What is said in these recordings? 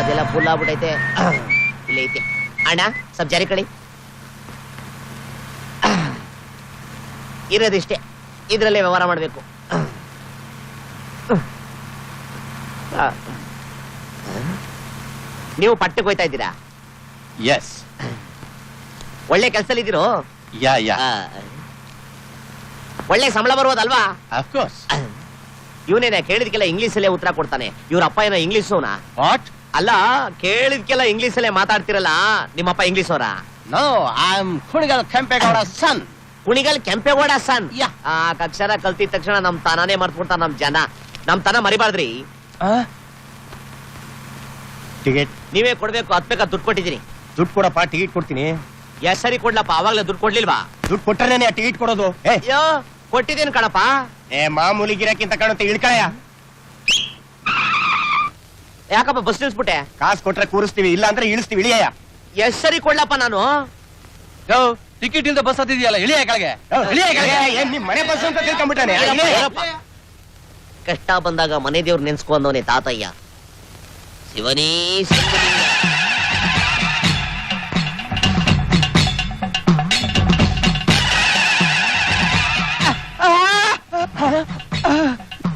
ಇದೆಲ್ಲ ಫುಲ್ ಆಗ್ಬಿಟ್ಟೈತೆ. ಇಲ್ಲ ಐತೆ ಅಣ್ಣ, ಸ್ವಲ್ಪ ಜಾರಿ ಕಳಿ. ಇರೋದಿಷ್ಟೇ, ಇದ್ರಲ್ಲೇ ವ್ಯವಹಾರ ಮಾಡ್ಬೇಕು. ನೀವು ಪಟ್ಟಕ್ಕೆ ಹೋಯ್ತಾ ಇದ್ದೀರಾ? ಎಸ್. ಒಳ್ಳೆ ಕೆಲ್ಸದಲ್ಲಿ ಇದ್ದೀರೋ? ಯಾ ಯಾ. ಒಳ್ಳೆ ಸಂಬಳ ಬರುವುದಲ್ವಾ? Of course. ಇವನೇನೆ ಕೇಳಿದ್ಕೆಲ್ಲ ಇಂಗ್ಲಿಷಲ್ಲೇ ಉತ್ತರ ಕೊಡ್ತಾನೆ. ಇವ್ರ ಅಪ್ಪ ಏನೋ ಇಂಗ್ಲಿಷ್ ವಾಟ್? ಅಲ್ಲ, ಕೇಳಿದ್ಕೆಲ್ಲ ಇಂಗ್ಲಿಷಲ್ಲೇ ಮಾತಾಡ್ತಿರಲ್ಲ, ನಿಮ್ಮಪ್ಪ ಇಂಗ್ಲಿಷ್ ಅವರ? No, I am Kunigal Kempegowda son. Kunigal Kempegowda son? Yeah. ಆ ಅಕ್ಷರ ಕಲ್ತಿದ ತಕ್ಷಣ ನಮ್ ತನಾನೇ ಮರ್ತ್ಬಿಡ್ತಾರ ನಮ್ ಜನ. ನಮ್ ತನ ಮರಿಬಾರ್ದ್ರಿ. ಟಿಕೆಟ್ ನೀವೇ ಕೊಡ್ಬೇಕು. ಹತ್ ಬೇಕಾ ದುಡ್ಡು ಕೊಟ್ಟಿದ್ದೀನಿ. ದುಡ್ಡು ಕೊಡಪ್ಪ, ಟಿಕೆಟ್ ಕೊಡ್ತೀನಿ. ಎಷ್ಟ್ ಸರಿ ಕೊಡ್ಲಪ್ಪ? ಅವಾಗ್ಲೇ ದುಡ್ಡು ಕೊಡ್ಲಿಲ್ವಾ? ದುಡ್ಡು ಕೊಟ್ಟರೇನೆ ಟಿಕೆಟ್ ಕೊಡೋದು. ಅಯ್ಯೋ, ಕೊಟ್ಟಿದ್ದೀನಿ ಕಣಪ್ಪ. ಮಾಮೂಲಿ ಗಿರಾಕಿಂತ ಕಾಣುತ್ತೆ, ಇಳ್ಕಳಯ. ಯಾಕಪ್ಪ ಬಸ್ ನಿಲ್ಸ್ಬಿಟ್ಟೆ? ಕಾಸು ಕೊಟ್ರೆ ಕೂರಿಸ್ತೀವಿ, ಇಲ್ಲ ಅಂದ್ರೆ ಇಳಿಸ್ತೀವಿ. ಇಳಿಯ. ಎಷ್ಟ್ ಸರಿ ಕೊಡ್ಲಪ್ಪ ನಾನು? ಟಿಕೆಟ್ ಇಲ್ದ ಬಸ್ ಹತ್ತಿದ್ಯಲ್ಲ, ಇಳಿಯ ಕೆಳಗೆ. ನಿಮ್ ಮನೆ ಬಸ್ ಅಂತ ತಿಳ್ಕೊಂಡ್ಬಿಟ್ಟಾನೆ. ಕಷ್ಟ ಬಂದಾಗ ಮನೆ ದೇವ್ರು ನೆನ್ಸ್ಕೊಂಡವನೇ ತಾತಯ್ಯ. ಶಿವನೇ ಶಿವಲಿಂಗ.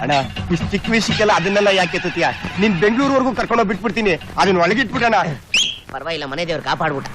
ಅಣ್ಣ, ಇಷ್ಟು ಚಿಕ್ಕ ವಿಷಯಕ್ಕೆಲ್ಲ ಅದನ್ನೆಲ್ಲ ಯಾಕೆ ಎತ್ತುತ್ತೀಯ? ನಿನ್ ಬೆಂಗಳೂರುವರೆಗೂ ಕರ್ಕೊಂಡೋಗಿ ಬಿಟ್ಬಿಡ್ತೀನಿ, ಅದನ್ನ ಒಳಗಿಟ್ಬಿಡಣ. ಪರವಾಗಿಲ್ಲ, ಮನೆ ದೇವ್ರು ಕಾಪಾಡ್ಬಿಟ್ಟ.